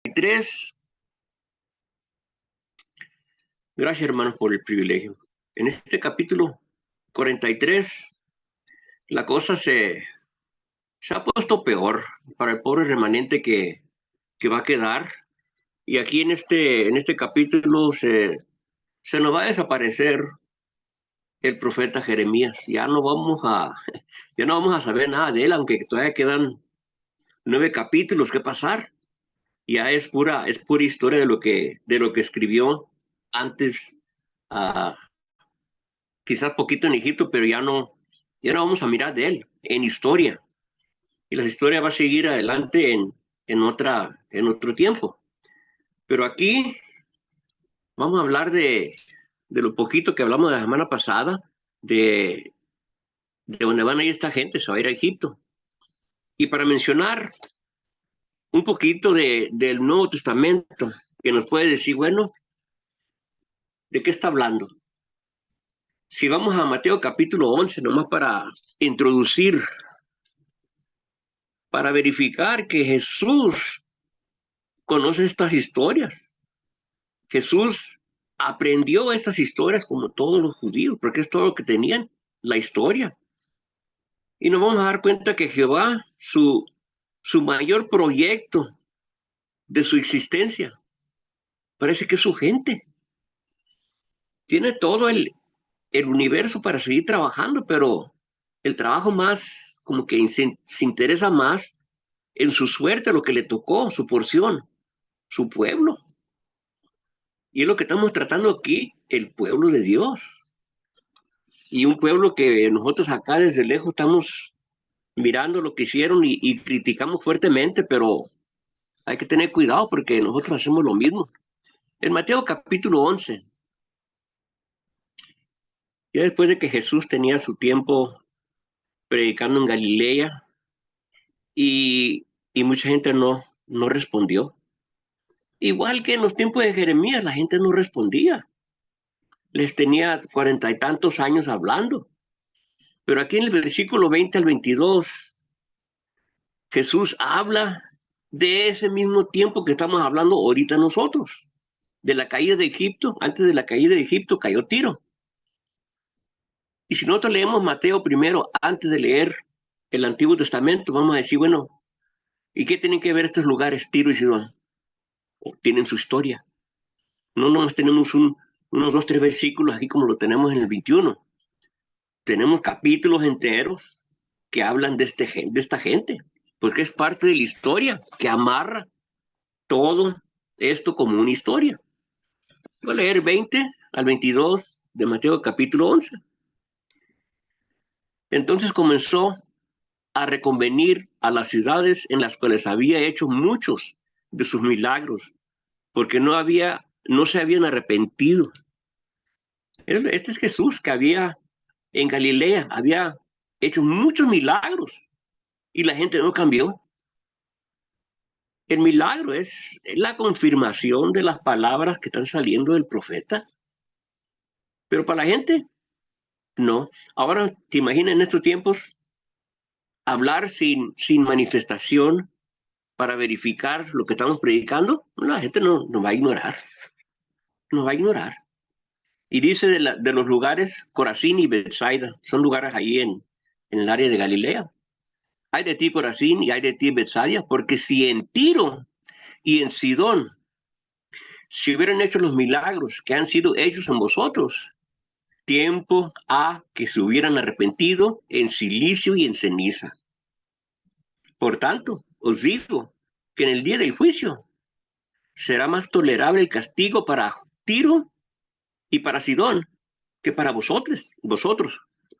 43. Gracias, hermanos, por el privilegio. En este capítulo 43, la cosa se ha puesto peor para el pobre remanente que va a quedar. Y aquí en este capítulo se nos va a desaparecer el profeta Jeremías. Ya no vamos a saber nada de él, aunque todavía quedan 9 capítulos que pasar. Ya es pura historia de lo que escribió antes, uh, quizás poquito en Egipto, pero ya no vamos a mirar de él en historia. Y la historia va a seguir adelante en otro tiempo. Pero aquí vamos a hablar de lo poquito que hablamos de la semana pasada, de dónde van a ir esta gente, se va a ir a Egipto. Y para mencionar un poquito del Nuevo Testamento, que nos puede decir, bueno, ¿de qué está hablando? Si vamos a Mateo capítulo 11, nomás para introducir, para verificar que Jesús conoce estas historias. Jesús aprendió estas historias como todos los judíos, porque es todo lo que tenían, la historia. Y nos vamos a dar cuenta que Jehová, su mayor proyecto de su existencia, parece que es su gente. Tiene todo el universo para seguir trabajando, pero el trabajo más, como que se interesa más en su suerte, lo que le tocó, su porción, su pueblo. Y es lo que estamos tratando aquí, el pueblo de Dios. Y un pueblo que nosotros acá desde lejos estamos mirando lo que hicieron y criticamos fuertemente, pero hay que tener cuidado porque nosotros hacemos lo mismo. En Mateo capítulo 11, ya después de que Jesús tenía su tiempo predicando en Galilea y mucha gente no respondió. Igual que en los tiempos de Jeremías, la gente no respondía. Les tenía 40 y tantos años hablando. Pero aquí en el versículo 20 al 22, Jesús habla de ese mismo tiempo que estamos hablando ahorita nosotros, de la caída de Egipto. Antes de la caída de Egipto cayó Tiro. Y si nosotros leemos Mateo primero, antes de leer el Antiguo Testamento, vamos a decir, bueno, ¿y qué tienen que ver estos lugares, Tiro y Sidón? Tienen su historia. No nomás tenemos unos 2, 3 versículos aquí como lo tenemos en el 21. Tenemos capítulos enteros que hablan de esta gente, porque es parte de la historia que amarra todo esto como una historia. Voy a leer 20 al 22 de Mateo capítulo 11. Entonces comenzó a reconvenir a las ciudades en las cuales había hecho muchos de sus milagros, porque no se habían arrepentido. Este es Jesús que había en Galilea, había hecho muchos milagros y la gente no cambió. El milagro es la confirmación de las palabras que están saliendo del profeta. Pero para la gente, no. Ahora, ¿te imaginas en estos tiempos hablar sin manifestación para verificar lo que estamos predicando? La gente no va a ignorar. Nos va a ignorar. Y dice de los lugares, Corazín y Betsaida, son lugares ahí en el área de Galilea. Hay de ti, Corazín, y hay de ti, Betsaida, porque si en Tiro y en Sidón si hubieran hecho los milagros que han sido hechos en vosotros, tiempo a que se hubieran arrepentido en silicio y en ceniza. Por tanto, os digo que en el día del juicio será más tolerable el castigo para Tiro y para Sidón que para vosotros.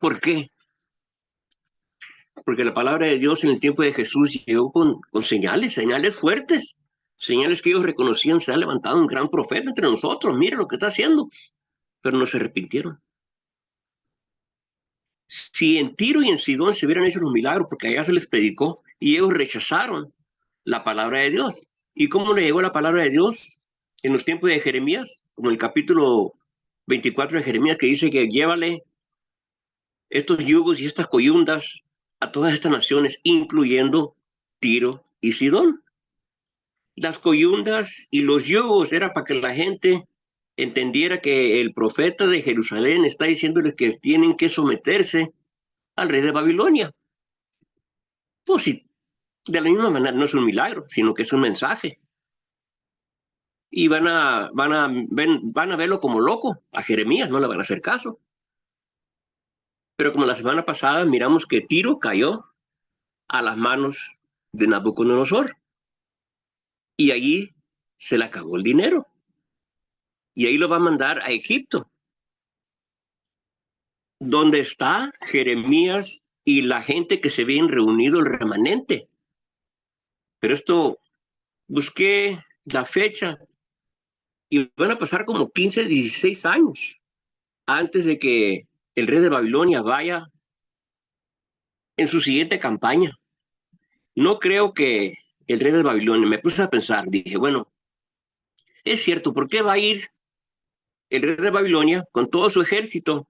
¿Por qué? Porque la palabra de Dios en el tiempo de Jesús llegó con señales fuertes, señales que ellos reconocían, se ha levantado un gran profeta entre nosotros, mire lo que está haciendo, pero no se arrepintieron. Si en Tiro y en Sidón se hubieran hecho los milagros, porque allá se les predicó, y ellos rechazaron la palabra de Dios. ¿Y cómo le llegó la palabra de Dios en los tiempos de Jeremías? Como el capítulo 24 de Jeremías, que dice que llévale estos yugos y estas coyundas a todas estas naciones, incluyendo Tiro y Sidón. Las coyundas y los yugos era para que la gente entendiera que el profeta de Jerusalén está diciéndoles que tienen que someterse al rey de Babilonia. Pues sí, de la misma manera no es un milagro, sino que es un mensaje. Y van a verlo como loco. A Jeremías no le van a hacer caso. Pero como la semana pasada miramos que Tiro cayó a las manos de Nabucodonosor y allí se le acabó el dinero. Y ahí lo va a mandar a Egipto, donde está Jeremías y la gente que se habían reunido, el remanente. Pero esto, busqué la fecha y van a pasar como 15, 16 años antes de que el rey de Babilonia vaya en su siguiente campaña. No creo que el rey de Babilonia, me puse a pensar, dije, bueno, es cierto, ¿por qué va a ir el rey de Babilonia con todo su ejército,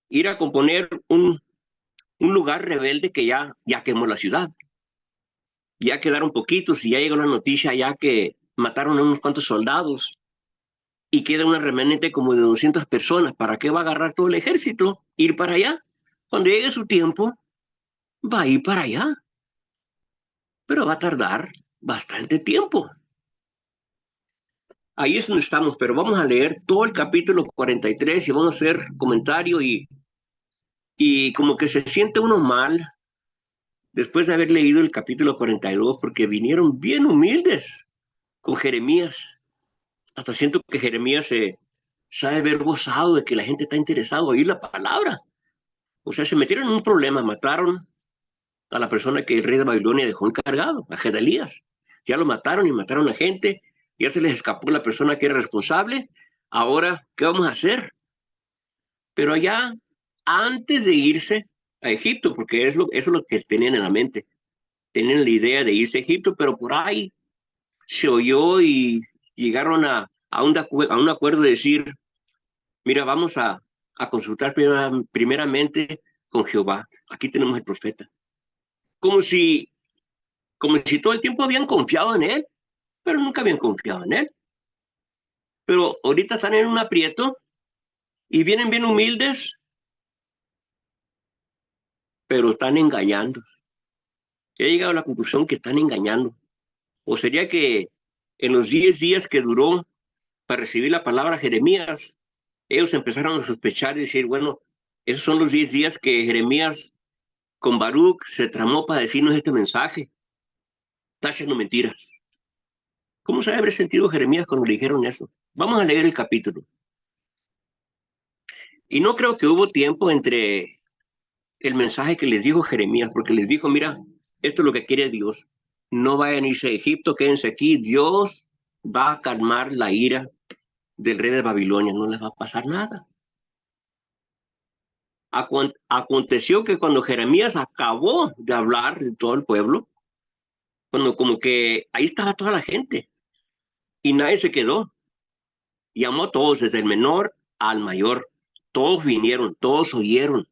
ir a componer un lugar rebelde que ya quemó la ciudad? Ya quedaron poquitos y ya llegó la noticia ya que mataron a unos cuantos soldados y queda una remanente como de 200 personas. ¿Para qué va a agarrar todo el ejército? Ir para allá. Cuando llegue su tiempo, va a ir para allá, pero va a tardar bastante tiempo. Ahí es donde estamos, pero vamos a leer todo el capítulo 43 y vamos a hacer comentario y como que se siente uno mal después de haber leído el capítulo 42 porque vinieron bien humildes con Jeremías. Hasta siento que Jeremías se sabe haber gozado de que la gente está interesada en oír la palabra. O sea, se metieron en un problema, mataron a la persona que el rey de Babilonia dejó encargado, a Gedalías. Ya lo mataron y mataron a gente, ya se les escapó la persona que era responsable. Ahora, ¿qué vamos a hacer? Pero allá, antes de irse a Egipto, porque eso es lo que tenían en la mente, tenían la idea de irse a Egipto, pero por ahí se oyó y llegaron a un acuerdo de decir, mira, vamos a consultar primeramente con Jehová. Aquí tenemos el profeta. Como si, como si todo el tiempo habían confiado en él, pero nunca habían confiado en él. Pero ahorita están en un aprieto y vienen bien humildes, pero están engañando. He llegado a la conclusión que están engañando. O sería que en los 10 días que duró para recibir la palabra Jeremías, ellos empezaron a sospechar y decir, bueno, esos son los 10 días que Jeremías con Baruch se tramó para decirnos este mensaje. Está haciendo mentiras. ¿Cómo se haber sentido Jeremías cuando le dijeron eso? Vamos a leer el capítulo. Y no creo que hubo tiempo entre el mensaje que les dijo Jeremías, porque les dijo, mira, esto es lo que quiere Dios. No vayan a irse a Egipto, quédense aquí. Dios va a calmar la ira del rey de Babilonia, no les va a pasar nada. Aconteció que cuando Jeremías acabó de hablar de todo el pueblo, cuando como que ahí estaba toda la gente y nadie se quedó. Llamó a todos, desde el menor al mayor. Todos vinieron, todos oyeron.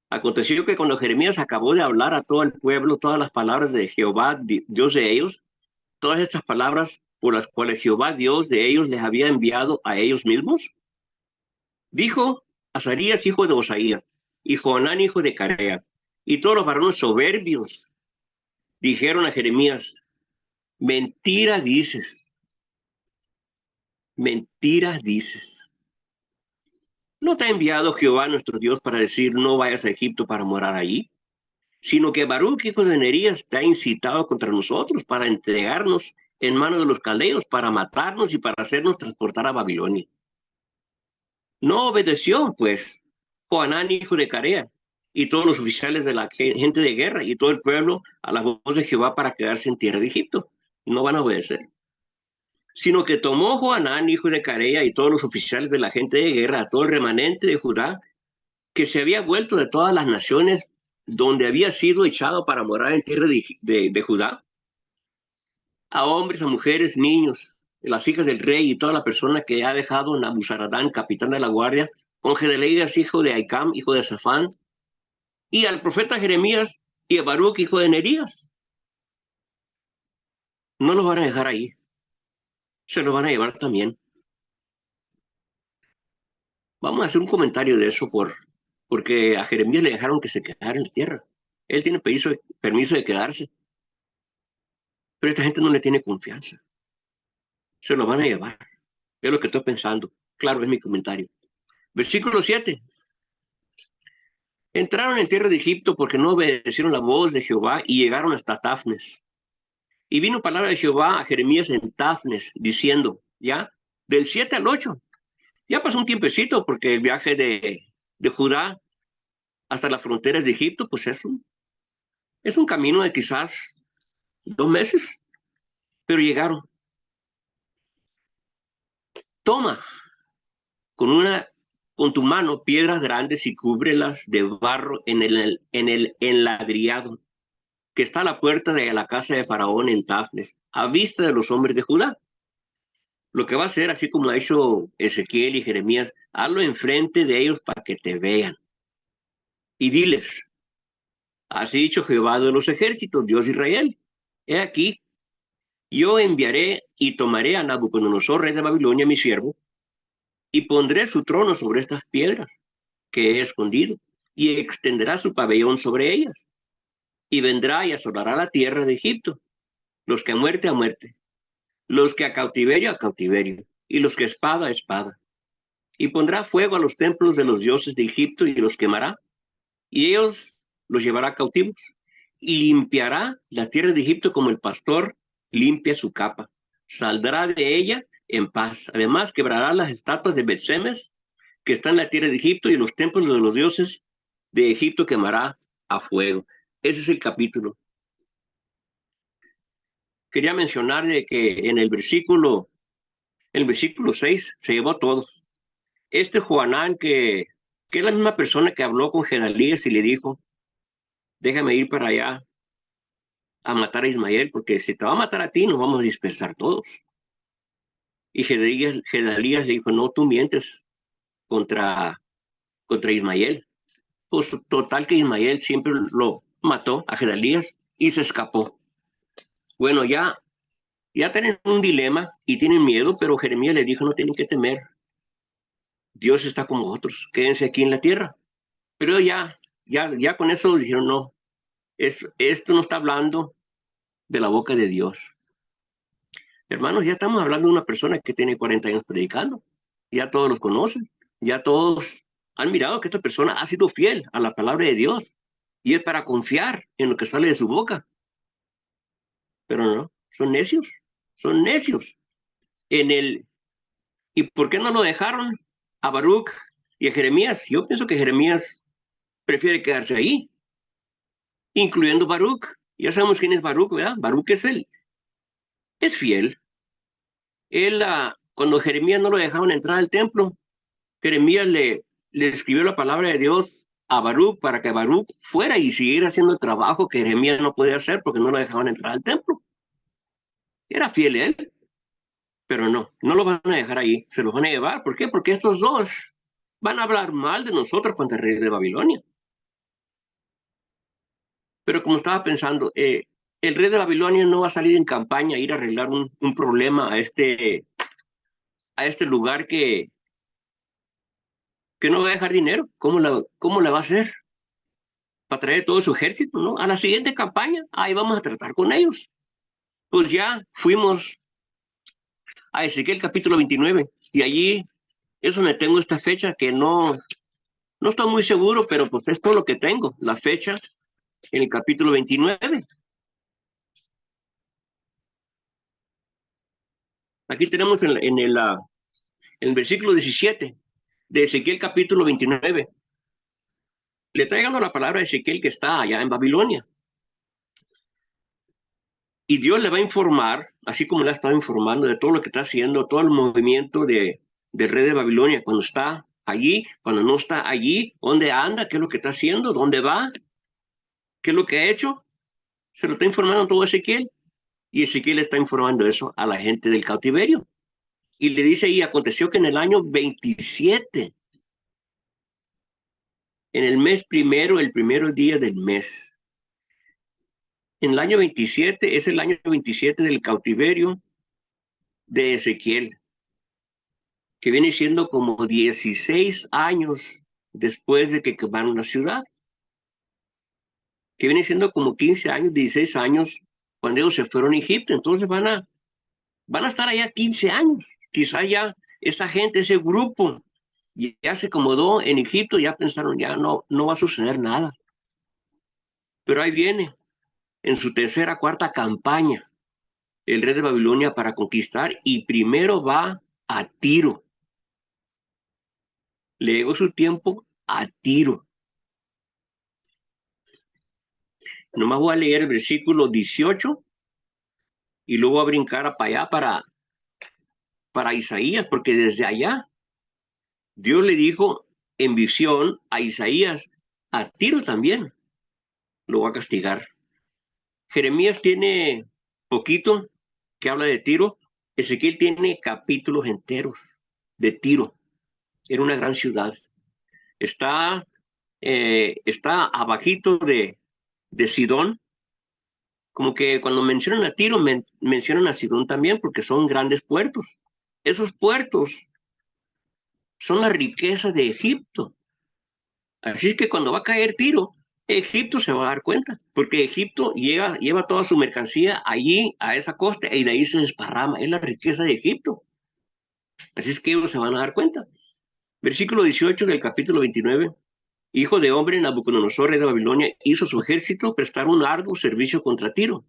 Aconteció que cuando Jeremías acabó de hablar a todo el pueblo, todas las palabras de Jehová, Dios de ellos, todas estas palabras por las cuales Jehová, Dios de ellos, les había enviado a ellos mismos, dijo Azarías, hijo de Osaías, y Joanán, hijo de Carea, y todos los varones soberbios dijeron a Jeremías, mentira dices, mentira dices. ¿No te ha enviado Jehová nuestro Dios para decir, no vayas a Egipto para morar allí? Sino que Baruch, hijo de Nerías, te ha incitado contra nosotros para entregarnos en manos de los caldeos, para matarnos y para hacernos transportar a Babilonia. No obedeció, pues, Joanán, hijo de Carea, y todos los oficiales de la gente de guerra y todo el pueblo a la voz de Jehová para quedarse en tierra de Egipto. No van a obedecer. Sino que tomó Joanán, hijo de Carea, y todos los oficiales de la gente de guerra, a todo el remanente de Judá, que se había vuelto de todas las naciones donde había sido echado para morar en tierra de Judá, a hombres, a mujeres, niños, las hijas del rey y toda la persona que ha dejado Nabuzaradán, capitán de la guardia, con Gedalias, hijo de Aicam, hijo de Safán, y al profeta Jeremías y a Baruch, hijo de Nerías. No los van a dejar ahí, se los van a llevar también. Vamos a hacer un comentario de eso porque a Jeremías le dejaron que se quedara en la tierra. Él tiene permiso de quedarse, pero esta gente no le tiene confianza. Se lo van a llevar. Es lo que estoy pensando. Claro, es mi comentario. Versículo 7. Entraron en tierra de Egipto porque no obedecieron la voz de Jehová y llegaron hasta Tafnes. Y vino palabra de Jehová a Jeremías en Tafnes, diciendo, ya, del 7 al 8. Ya pasó un tiempecito porque el viaje de Judá hasta las fronteras de Egipto, pues es un camino de quizás 2 meses, pero llegaron. Toma con tu mano piedras grandes y cúbrelas de barro en el enladriado que está a la puerta de la casa de Faraón en Tafnes, a vista de los hombres de Judá. Lo que va a hacer, así como ha hecho Ezequiel y Jeremías, hazlo enfrente de ellos para que te vean. Y diles, así ha dicho Jehová de los ejércitos, Dios de Israel. He aquí, yo enviaré y tomaré a Nabucodonosor, rey de Babilonia, mi siervo, y pondré su trono sobre estas piedras que he escondido, y extenderá su pabellón sobre ellas, y vendrá y asolará la tierra de Egipto, los que a muerte, los que a cautiverio, y los que espada a espada. Y pondrá fuego a los templos de los dioses de Egipto y los quemará, y ellos los llevará cautivos. Y limpiará la tierra de Egipto como el pastor limpia su capa. Saldrá de ella en paz. Además, quebrará las estatuas de Bet-Semes que están en la tierra de Egipto y los templos de los dioses de Egipto quemará a fuego. Ese es el capítulo. Quería mencionar de que en el versículo 6 se llevó a todos. Este Joanán, que es la misma persona que habló con Gedalías y le dijo, déjame ir para allá a matar a Ismael, porque si te va a matar a ti, nos vamos a dispersar todos. Y Gedalías le dijo, no, tú mientes contra Ismael. Pues total que Ismael siempre lo mató a Gedalías y se escapó. Bueno, ya tienen un dilema y tienen miedo, pero Jeremías les dijo, no tienen que temer. Dios está con vosotros, quédense aquí en la tierra. Pero ya con eso dijeron, no, esto no está hablando de la boca de Dios. Hermanos, ya estamos hablando de una persona que tiene 40 años predicando. Ya todos los conocen. Ya todos han mirado que esta persona ha sido fiel a la palabra de Dios. Y es para confiar en lo que sale de su boca. Pero no, son necios. Son necios. ¿Y por qué no lo dejaron a Baruch y a Jeremías? Yo pienso que Jeremías prefiere quedarse ahí, incluyendo Baruch. Ya sabemos quién es Baruch, ¿verdad? Baruch es fiel. Cuando Jeremías no lo dejaban entrar al templo, Jeremías le escribió la palabra de Dios a Baruch para que Baruch fuera y siguiera haciendo el trabajo que Jeremías no podía hacer porque no lo dejaban entrar al templo. Era fiel él, pero no lo van a dejar ahí, se los van a llevar. ¿Por qué? Porque estos dos van a hablar mal de nosotros contra el rey de Babilonia. Pero como estaba pensando, el rey de Babilonia no va a salir en campaña a ir a arreglar un problema a este lugar que no va a dejar dinero. ¿Cómo la va a hacer? Para traer todo su ejército, ¿no? A la siguiente campaña, ahí vamos a tratar con ellos. Pues ya fuimos a Ezequiel capítulo 29 y allí es donde tengo esta fecha que no estoy muy seguro, pero pues es todo lo que tengo, la fecha en el capítulo 29. Aquí tenemos en el versículo 17 de Ezequiel capítulo 29. Le traigan la palabra a Ezequiel que está allá en Babilonia. Y Dios le va a informar, así como le ha estado informando de todo lo que está haciendo, todo el movimiento del rey de Babilonia, cuando está allí, cuando no está allí, dónde anda, qué es lo que está haciendo, dónde va, qué es lo que ha hecho. Se lo está informando todo Ezequiel. Y Ezequiel le está informando eso a la gente del cautiverio. Y le dice, y aconteció que en el año 27, en el mes primero, el primer día del mes, En el año 27, es el año 27 del cautiverio de Ezequiel, que viene siendo como 16 años después de que quemaron la ciudad, que viene siendo como 15 años, 16 años cuando ellos se fueron a Egipto. Entonces van a estar allá 15 años. Quizá ya esa gente, ese grupo, ya se acomodó en Egipto, ya pensaron, ya no va a suceder nada. Pero ahí viene, en su tercera, cuarta campaña, el rey de Babilonia para conquistar, y primero va a Tiro. Le llegó su tiempo a Tiro. Nomás voy a leer el versículo 18 y luego voy a brincar para allá, para Isaías, porque desde allá Dios le dijo en visión a Isaías, a Tiro también lo va a castigar. Jeremías tiene poquito que habla de Tiro. Ezequiel tiene capítulos enteros de Tiro. Era una gran ciudad. Está abajito de Sidón. Como que cuando mencionan a Tiro, mencionan a Sidón también, porque son grandes puertos. Esos puertos son la riqueza de Egipto. Así que cuando va a caer Tiro, Egipto se va a dar cuenta, porque Egipto lleva toda su mercancía allí, a esa costa, y de ahí se desparrama. Es la riqueza de Egipto. Así es que ellos se van a dar cuenta. Versículo 18 del capítulo 29. Hijo de hombre, Nabucodonosor, rey de Babilonia, hizo su ejército prestar un arduo servicio contra Tiro.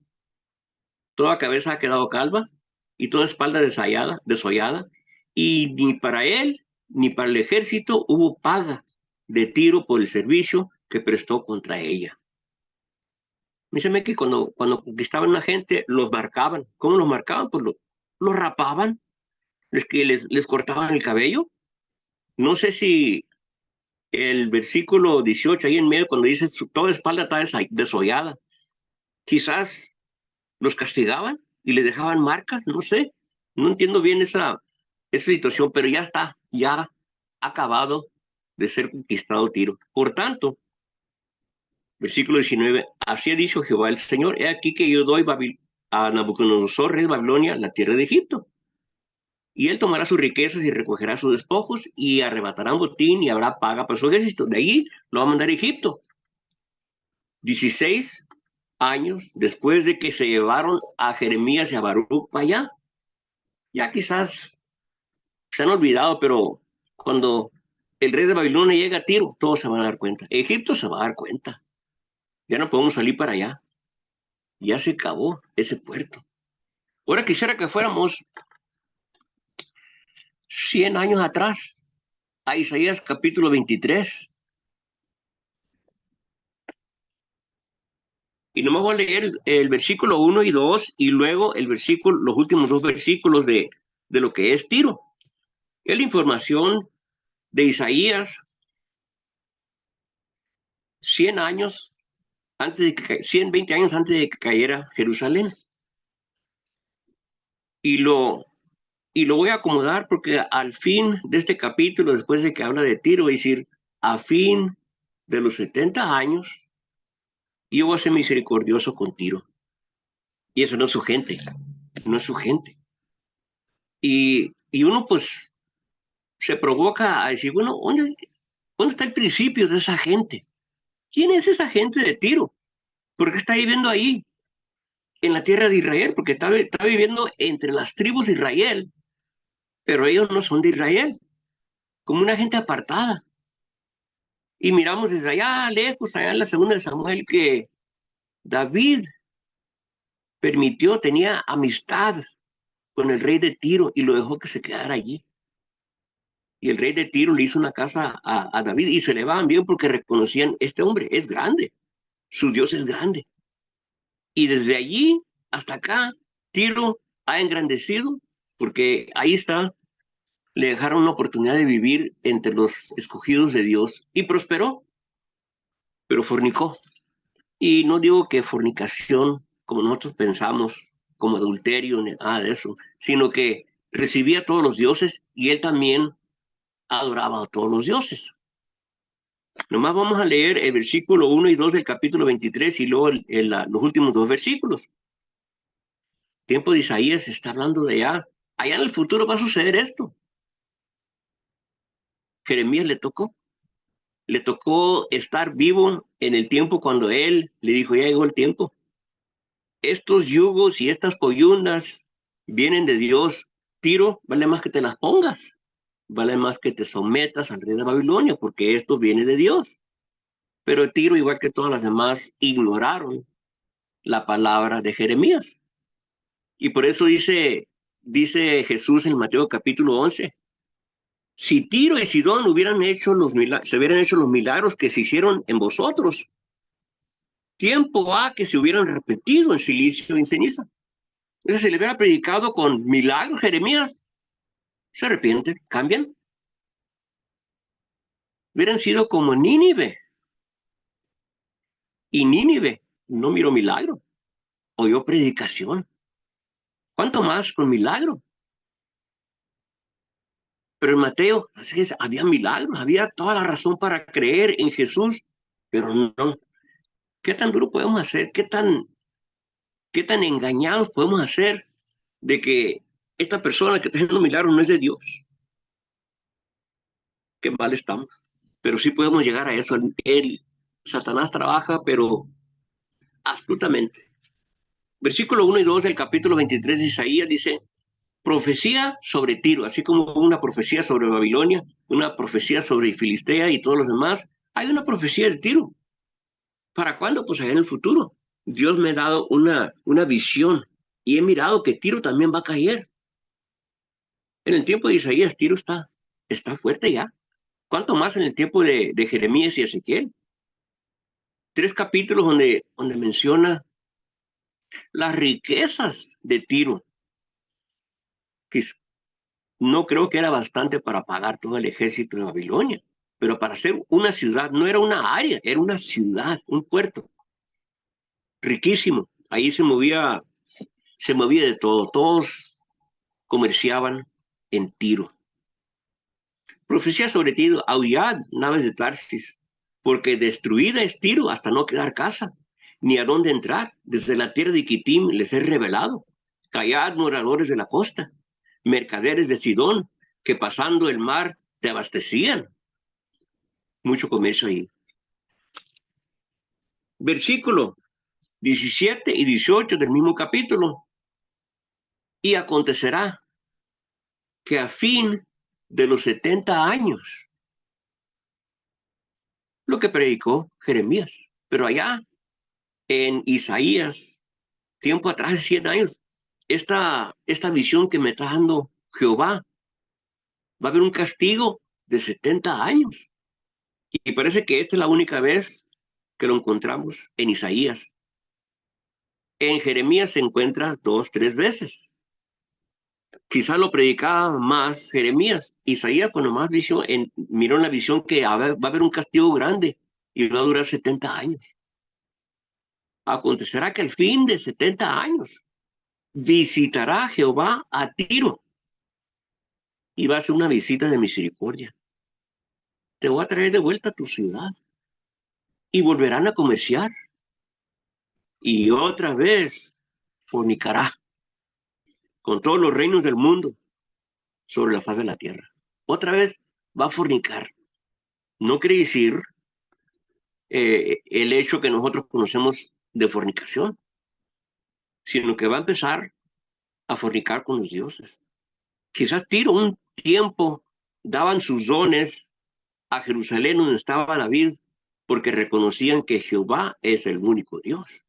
Toda cabeza ha quedado calva y toda espalda desollada, y ni para él ni para el ejército hubo paga de Tiro por el servicio que prestó contra ella. Dígame que cuando conquistaban a la gente, los marcaban. ¿Cómo los marcaban? Pues los rapaban, les cortaban el cabello. No sé si el versículo 18 ahí en medio, cuando dice toda espalda está desollada, quizás los castigaban y les dejaban marcas, no sé. No entiendo bien esa situación, pero ya está, ya ha acabado de ser conquistado Tiro. Por tanto, versículo 19, así ha dicho Jehová el Señor, he aquí que yo doy a Nabucodonosor, rey de Babilonia, la tierra de Egipto. Y él tomará sus riquezas y recogerá sus despojos y arrebatarán botín y habrá paga para su ejército. De allí lo va a mandar a Egipto. 16 años después de que se llevaron a Jeremías y a Baruch para allá. Ya quizás se han olvidado, pero cuando el rey de Babilonia llega a Tiro, todos se van a dar cuenta. Egipto se va a dar cuenta. Ya no podemos salir para allá. Ya se acabó ese puerto. Ahora quisiera que fuéramos 100 años atrás, a Isaías capítulo 23. Y nomás voy a leer el versículo 1 y 2 y luego los últimos dos versículos de lo que es Tiro. Es la información de Isaías 100 años 120 años antes de que cayera Jerusalén. Y lo voy a acomodar porque al fin de este capítulo, después de que habla de Tiro, es decir, a fin de los 70 años, yo voy a ser misericordioso con Tiro. Y eso no es su gente, no es su gente. Y uno pues se provoca a decir, bueno, ¿dónde está el principio de esa gente? ¿Quién es esa gente de Tiro? ¿Por qué está viviendo ahí, en la tierra de Israel? Porque está viviendo entre las tribus de Israel, pero ellos no son de Israel, como una gente apartada. Y miramos desde allá lejos, allá en la segunda de Samuel, que David tenía amistad con el rey de Tiro y lo dejó que se quedara allí. Y el rey de Tiro le hizo una casa a David y se le van bien porque reconocían, este hombre es grande, su Dios es grande. Y desde allí hasta acá, Tiro ha engrandecido porque ahí está, le dejaron una oportunidad de vivir entre los escogidos de Dios y prosperó, pero fornicó. Y no digo que fornicación, como nosotros pensamos, como adulterio, ni nada de eso, sino que recibía a todos los dioses y él también adoraba a todos los dioses. Nomás vamos a leer el versículo 1 y 2 del capítulo 23 y luego los últimos dos versículos. Tiempo de Isaías está hablando de allá. Allá en el futuro va a suceder esto. Jeremías le tocó estar vivo en el tiempo cuando él le dijo, ya llegó el tiempo. Estos yugos y estas coyundas vienen de Dios. Tiro, vale más que te las pongas. Vale más que te sometas al rey de Babilonia, porque esto viene de Dios. Pero Tiro, igual que todas las demás, ignoraron la palabra de Jeremías. Y por eso dice Jesús en Mateo capítulo 11, si Tiro y Sidón se hubieran hecho los milagros que se hicieron en vosotros, tiempo ha que se hubieran repetido en silicio y en ceniza. Entonces, si le hubiera predicado con milagros Jeremías, se arrepienten, cambian. Hubieran sido como Nínive. Y Nínive no miró milagro, oyó predicación. ¿Cuánto más con milagro? Pero en Mateo, así es, había milagros, había toda la razón para creer en Jesús, pero no. ¿Qué tan duro podemos hacer? ¿Qué tan engañados podemos hacer de que esta persona que está haciendo milagros no es de Dios? Qué mal estamos. Pero sí podemos llegar a eso. Satanás trabaja, pero astutamente. Versículo 1 y 2 del capítulo 23 de Isaías dice, profecía sobre Tiro, así como una profecía sobre Babilonia, una profecía sobre Filistea y todos los demás, hay una profecía de Tiro. ¿Para cuándo? Pues allá en el futuro. Dios me ha dado una visión y he mirado que Tiro también va a caer. En el tiempo de Isaías, Tiro está fuerte ya. ¿Cuánto más en el tiempo de Jeremías y Ezequiel? 3 capítulos donde menciona las riquezas de Tiro, que no creo que era bastante para pagar todo el ejército de Babilonia, pero para ser una ciudad, no era una área, era una ciudad, un puerto riquísimo. Ahí se movía de todo, todos comerciaban en Tiro. Profecía sobre Tiro, aullad, naves de Tarsis, porque destruida es Tiro hasta no quedar casa, ni a dónde entrar. Desde la tierra de Quitim les he revelado. Callad, moradores de la costa, mercaderes de Sidón, que pasando el mar te abastecían. Mucho comercio ahí. Versículo 17 y 18 del mismo capítulo. Y acontecerá que a fin de los 70 años, lo que predicó Jeremías, pero allá en Isaías, tiempo atrás de 100 años, esta visión que me está dando Jehová, va a haber un castigo de 70 años. Y parece que esta es la única vez que lo encontramos en Isaías. En Jeremías se encuentra 2, 3 veces. Quizás lo predicaba más Jeremías. Isaías, cuando más miró en la visión que va a haber un castigo grande y va a durar 70 años. Acontecerá que al fin de 70 años visitará Jehová a Tiro y va a hacer una visita de misericordia. Te voy a traer de vuelta a tu ciudad y volverán a comerciar y otra vez fornicará con todos los reinos del mundo sobre la faz de la tierra. Otra vez va a fornicar. No quiere decir el hecho que nosotros conocemos de fornicación, sino que va a empezar a fornicar con los dioses. Quizás Tiro un tiempo daban sus dones a Jerusalén donde estaba David, porque reconocían que Jehová es el único Dios.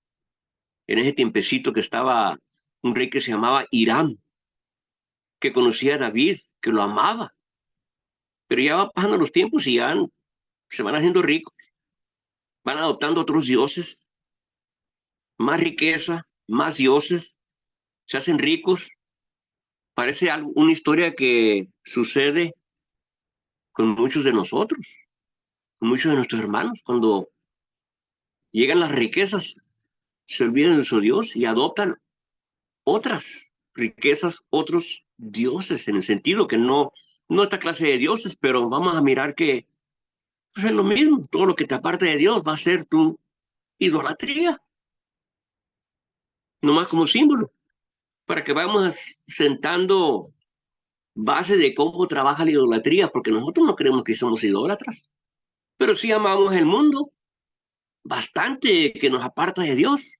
En ese tiempecito que estaba un rey que se llamaba Hiram, que conocía a David, que lo amaba, pero ya van pasando los tiempos y ya se van haciendo ricos, van adoptando otros dioses, más riqueza, más dioses, se hacen ricos. Parece una historia que sucede con muchos de nosotros, con muchos de nuestros hermanos, cuando llegan las riquezas, se olvidan de su Dios y adoptan otras riquezas, otros dioses, en el sentido que no esta clase de dioses, pero vamos a mirar que Pues es lo mismo, todo lo que te aparta de Dios va a ser tu idolatría, nomás como símbolo, para que vayamos sentando base de cómo trabaja la idolatría, porque nosotros no creemos que somos idólatras, pero sí amamos el mundo bastante que nos aparta de Dios.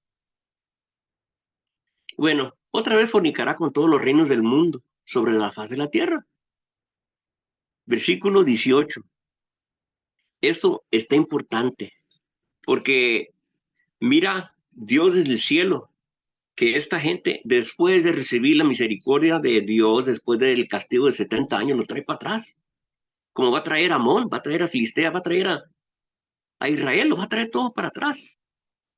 Bueno, otra vez fornicará con todos los reinos del mundo sobre la faz de la tierra. Versículo 18. Esto está importante, porque mira Dios desde el cielo, que esta gente, después de recibir la misericordia de Dios, después del castigo de 70 años, lo trae para atrás. Como va a traer a Amón, va a traer a Filistea, va a traer a Israel, lo va a traer todo para atrás.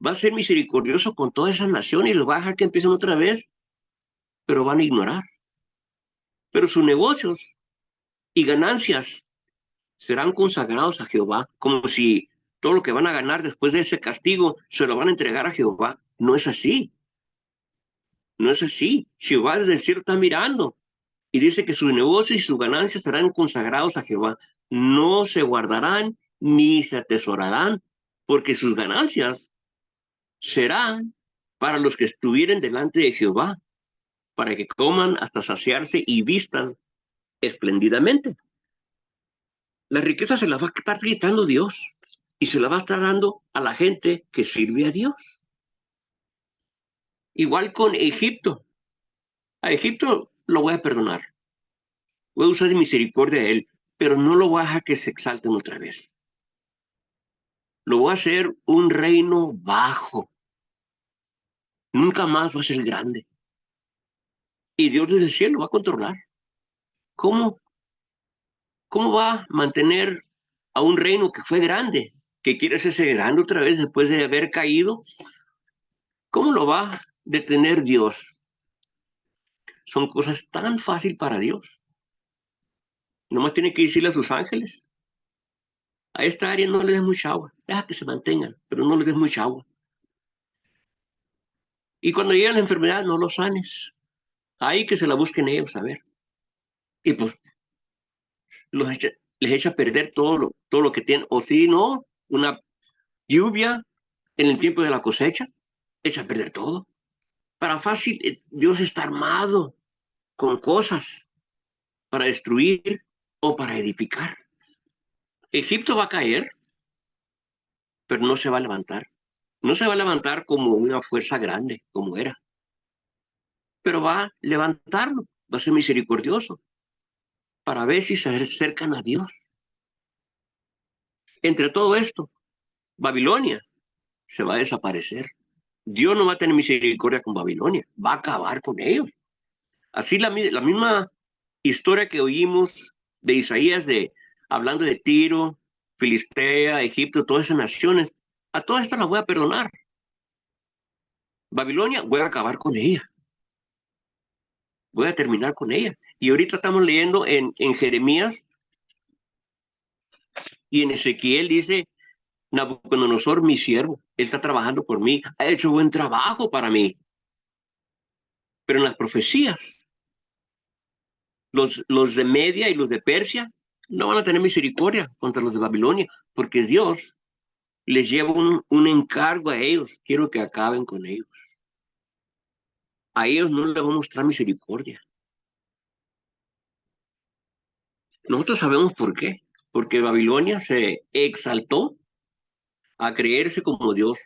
Va a ser misericordioso con todas esas naciones y los va a dejar que empiecen otra vez, pero van a ignorar. Pero sus negocios y ganancias serán consagrados a Jehová, como si todo lo que van a ganar después de ese castigo se lo van a entregar a Jehová. No es así, no es así. Jehová desde el cielo está mirando y dice que sus negocios y sus ganancias serán consagrados a Jehová. No se guardarán ni se atesorarán, porque sus ganancias serán para los que estuvieren delante de Jehová, para que coman hasta saciarse y vistan espléndidamente. La riqueza se la va a estar quitando Dios y se la va a estar dando a la gente que sirve a Dios. Igual con Egipto. A Egipto lo voy a perdonar. Voy a usar misericordia de él, pero no lo voy a dejar que se exalten otra vez. Lo voy a hacer un reino bajo. Nunca más va a ser grande. Y Dios desde el cielo va a controlar. ¿Cómo? ¿Cómo va a mantener a un reino que fue grande, que quiere hacerse grande otra vez después de haber caído? ¿Cómo lo va a detener Dios? Son cosas tan fáciles para Dios. Nomás tiene que decirle a sus ángeles, a esta área no le des mucha agua, deja que se mantengan, pero no le des mucha agua. Y cuando llegue la enfermedad, no lo sanes. Ahí que se la busquen ellos, a ver. Y pues les echa a perder todo lo que tienen. O si no, una lluvia en el tiempo de la cosecha, echa a perder todo. Para fácil, Dios está armado con cosas para destruir o para edificar. Egipto va a caer, pero no se va a levantar. No se va a levantar como una fuerza grande, como era, pero va a levantarlo, va a ser misericordioso para ver si se acercan a Dios. Entre todo esto, Babilonia se va a desaparecer. Dios no va a tener misericordia con Babilonia, va a acabar con ellos. Así la misma historia que oímos de Isaías, hablando de Tiro, Filistea, Egipto, todas esas naciones, a todas estas las voy a perdonar. Babilonia, voy a acabar con ella. Voy a terminar con ella. Y ahorita estamos leyendo en Jeremías y en Ezequiel dice, Nabucodonosor, mi siervo, él está trabajando por mí, ha hecho buen trabajo para mí. Pero en las profecías, los de Media y los de Persia no van a tener misericordia contra los de Babilonia, porque Dios les lleva un encargo a ellos. Quiero que acaben con ellos. A ellos no les va a mostrar misericordia. Nosotros sabemos por qué. Porque Babilonia se exaltó a creerse como Dios.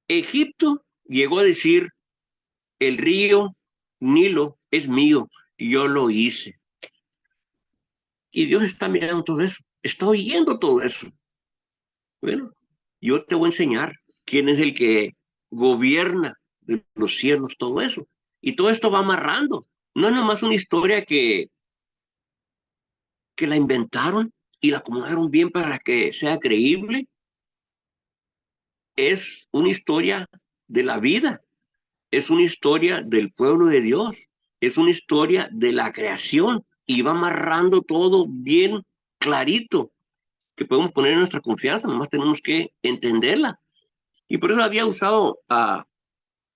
Egipto llegó a decir, el río Nilo es mío, yo lo hice. Y Dios está mirando todo eso, está oyendo todo eso. Bueno, yo te voy a enseñar quién es el que gobierna los cielos, todo eso. Y todo esto va amarrando. No es nomás una historia que la inventaron y la acomodaron bien para que sea creíble. Es una historia de la vida, es una historia del pueblo de Dios, es una historia de la creación y va amarrando todo bien clarito, que podemos poner en nuestra confianza, nomás tenemos que entenderla. Y por eso había usado a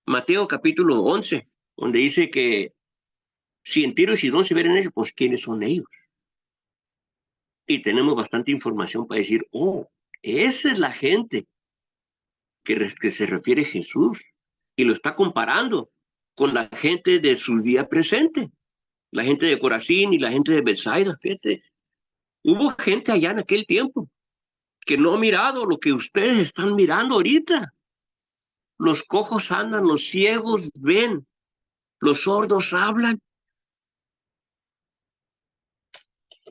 Mateo capítulo 11, donde dice que si en Tiro y Sidón se ven ellos, pues ¿quiénes son ellos? y tenemos bastante información para decir, oh, esa es la gente que se refiere Jesús, y lo está comparando con la gente de su día presente, la gente de Corazín y la gente de Bethsaida. Fíjate, hubo gente allá en aquel tiempo que no ha mirado lo que ustedes están mirando ahorita. Los cojos andan, los ciegos ven, los sordos hablan,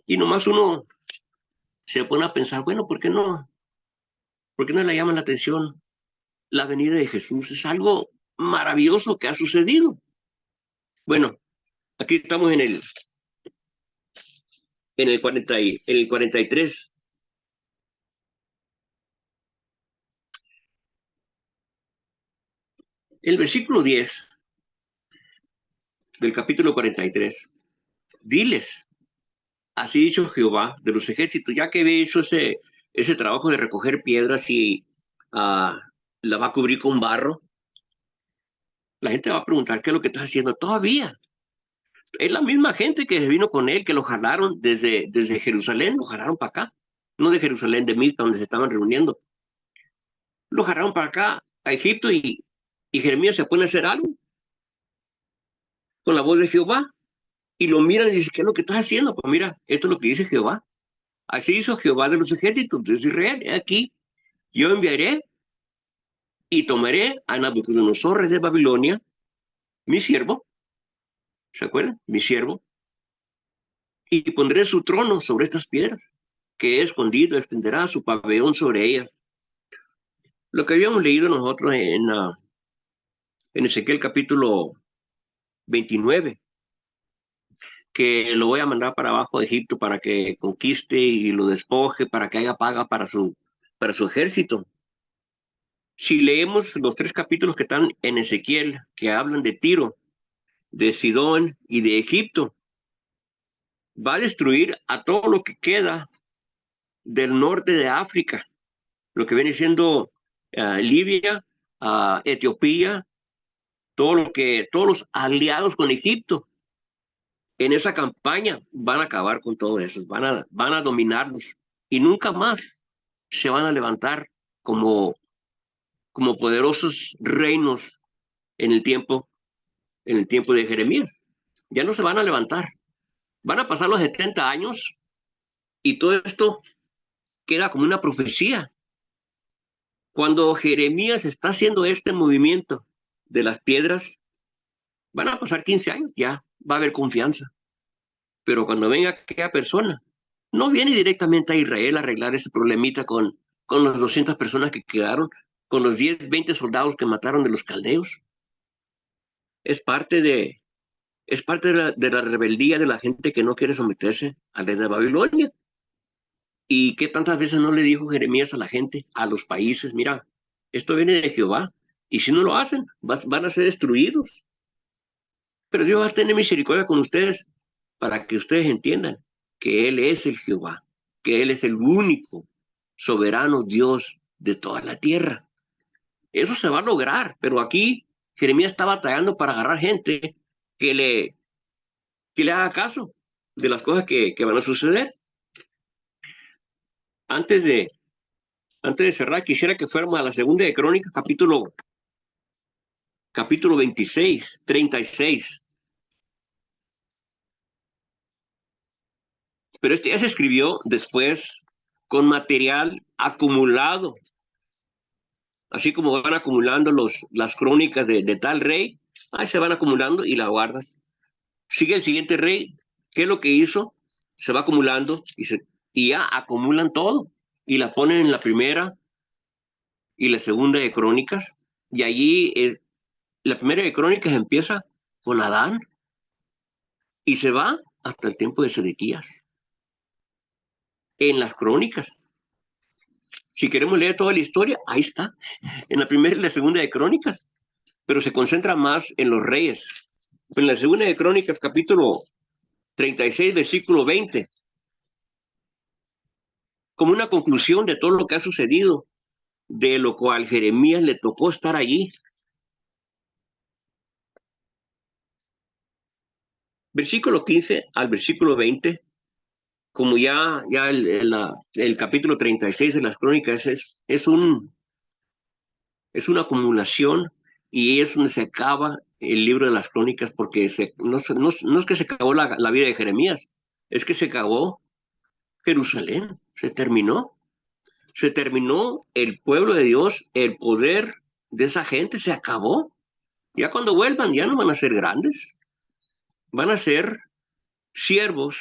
y nomás uno se pone a pensar, bueno, ¿por qué no? ¿Por qué no le llama la atención la venida de Jesús? Es algo maravilloso que ha sucedido. Bueno, aquí estamos en el 43. El versículo 10 del capítulo 43. Diles, así dicho Jehová de los ejércitos, ya que había hecho ese trabajo de recoger piedras y uh, la va a cubrir con barro, la gente va a preguntar qué es lo que estás haciendo todavía. Es la misma gente que vino con él, que lo jalaron desde Jerusalén, lo jalaron para acá. No de Jerusalén, de Mizpa, donde se estaban reuniendo. Lo jalaron para acá, a Egipto, y Jeremías se pone a hacer algo con la voz de Jehová. Y lo miran y dicen, ¿qué es lo que estás haciendo? Pues mira, esto es lo que dice Jehová. Así hizo Jehová de los ejércitos de Israel. He aquí, yo enviaré y tomaré a Nabucodonosor, rey de Babilonia, mi siervo, ¿se acuerdan? Mi siervo, y pondré su trono sobre estas piedras, que he escondido, extenderá su pabellón sobre ellas. Lo que habíamos leído nosotros en Ezequiel capítulo 29, que lo voy a mandar para abajo de Egipto para que conquiste y lo despoje, para que haya paga para su ejército. Si leemos los 3 capítulos que están en Ezequiel, que hablan de Tiro, de Sidón y de Egipto, va a destruir a todo lo que queda del norte de África, lo que viene siendo Libia, Etiopía, todos los aliados con Egipto. En esa campaña van a acabar con todo eso, van a dominarlos y nunca más se van a levantar como, como poderosos reinos en en el tiempo de Jeremías. Ya no se van a levantar. Van a pasar los 70 años y todo esto queda como una profecía. Cuando Jeremías está haciendo este movimiento de las piedras, van a pasar 15 años, ya va a haber confianza. Pero cuando venga aquella persona, no viene directamente a Israel a arreglar ese problemita con las 200 personas que quedaron, con los 10, 20 soldados que mataron de los caldeos. Es parte es parte de la rebeldía de la gente que no quiere someterse al rey de Babilonia. ¿Y qué tantas veces no le dijo Jeremías a la gente, a los países, mira, esto viene de Jehová, y si no lo hacen, van a ser destruidos? Pero Dios va a tener misericordia con ustedes para que ustedes entiendan que Él es el Jehová, que Él es el único soberano Dios de toda la tierra. Eso se va a lograr, pero aquí Jeremías está batallando para agarrar gente que le, que le haga caso de las cosas que van a suceder. Antes de, antes de cerrar, quisiera que fuéramos a la segunda de Crónicas, capítulo 26, 36. Pero este ya se escribió después con material acumulado, así como van acumulando las crónicas de tal rey, ahí se van acumulando y la guardas. Sigue el siguiente rey, ¿qué es lo que hizo? Se va acumulando y ya acumulan todo y la ponen en la primera y la segunda de crónicas. Y allí la primera de crónicas empieza con Adán y se va hasta el tiempo de Sedequías en las crónicas. Si queremos leer toda la historia, ahí está, en la primera y la segunda de Crónicas, pero se concentra más en los reyes. Pero en la segunda de Crónicas, capítulo 36, versículo 20, como una conclusión de todo lo que ha sucedido, de lo cual Jeremías le tocó estar allí. Versículo 15 al versículo 20, como ya el capítulo 36 de las crónicas es una acumulación y es donde se acaba el libro de las crónicas porque no es que se acabó la vida de Jeremías, es que se acabó Jerusalén, se terminó el pueblo de Dios, el poder de esa gente se acabó. Ya cuando vuelvan ya no van a ser grandes, van a ser siervos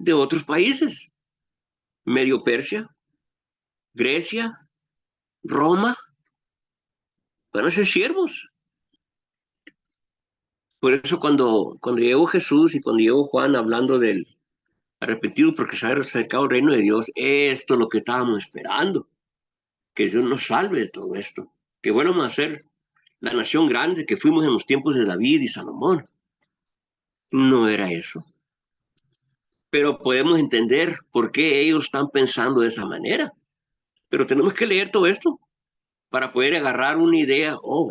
de otros países, Medio Persia, Grecia, Roma, van a ser siervos. Por eso cuando llegó Jesús y cuando llegó Juan hablando del arrepentido porque se ha acercado el reino de Dios, esto es lo que estábamos esperando, que Dios nos salve de todo esto, que vuelvamos a ser la nación grande que fuimos en los tiempos de David y Salomón. No era eso. Pero podemos entender por qué ellos están pensando de esa manera. Pero tenemos que leer todo esto para poder agarrar una idea. Oh,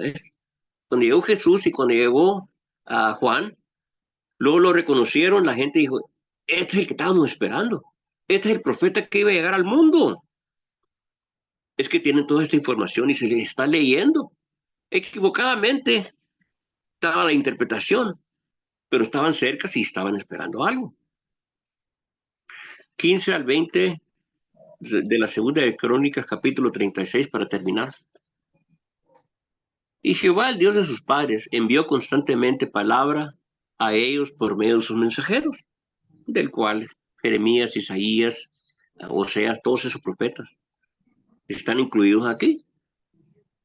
cuando llegó Jesús y cuando llegó a Juan, luego lo reconocieron, la gente dijo, este es el que estábamos esperando. Este es el profeta que iba a llegar al mundo. Es que tienen toda esta información y se les está leyendo. Equivocadamente estaba la interpretación, pero estaban cerca y estaban esperando algo. 15 al 20 de la segunda de Crónicas, capítulo 36, para terminar. Y Jehová, el Dios de sus padres, envió constantemente palabra a ellos por medio de sus mensajeros, del cual Jeremías, Isaías, Oseas, todos esos profetas están incluidos aquí,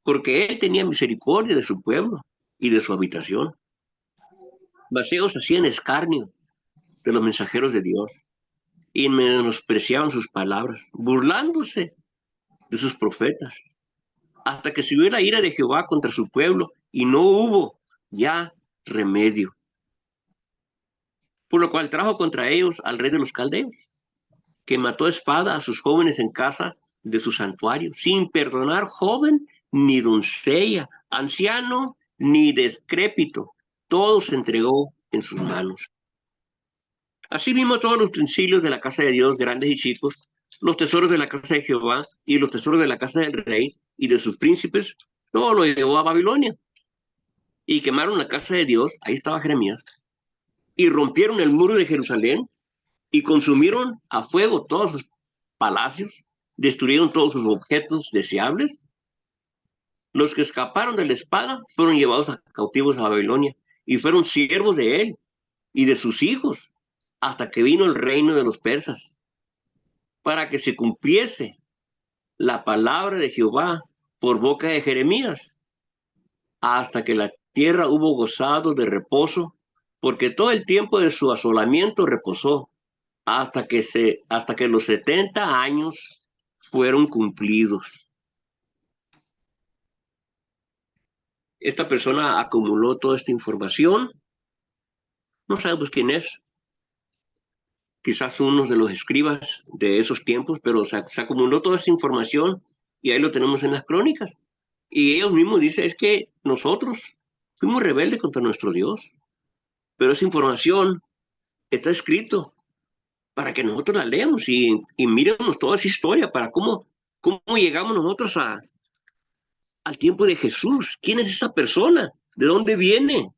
porque él tenía misericordia de su pueblo y de su habitación. Mas ellos hacían escarnio de los mensajeros de Dios y menospreciaban sus palabras, burlándose de sus profetas, hasta que subió la ira de Jehová contra su pueblo y no hubo ya remedio. Por lo cual trajo contra ellos al rey de los caldeos, que mató a espada a sus jóvenes en casa de su santuario, sin perdonar joven ni doncella, anciano ni decrépito, todo se entregó en sus manos. Asimismo, todos los utensilios de la casa de Dios, grandes y chicos, los tesoros de la casa de Jehová y los tesoros de la casa del rey y de sus príncipes, todo lo llevó a Babilonia. Y quemaron la casa de Dios, ahí estaba Jeremías, y rompieron el muro de Jerusalén y consumieron a fuego todos sus palacios, destruyeron todos sus objetos deseables. Los que escaparon de la espada fueron llevados cautivos a Babilonia y fueron siervos de él y de sus hijos hasta que vino el reino de los persas, para que se cumpliese la palabra de Jehová por boca de Jeremías, hasta que la tierra hubo gozado de reposo, porque todo el tiempo de su asolamiento reposó, hasta que los 70 años fueron cumplidos. Esta persona acumuló toda esta información, no sabemos quién es, quizás uno de los escribas de esos tiempos, pero se acumuló toda esta información y ahí lo tenemos en las crónicas. Y ellos mismos dicen, es que nosotros fuimos rebeldes contra nuestro Dios, pero esa información está escrito para que nosotros la leamos y miremos toda esa historia, para cómo llegamos nosotros al tiempo de Jesús. ¿Quién es esa persona? ¿De dónde viene?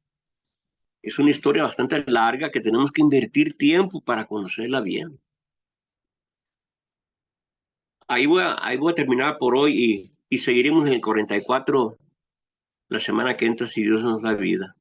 Es una historia bastante larga que tenemos que invertir tiempo para conocerla bien. Ahí voy a terminar por hoy y seguiremos en el 44 la semana que entra si Dios nos da vida.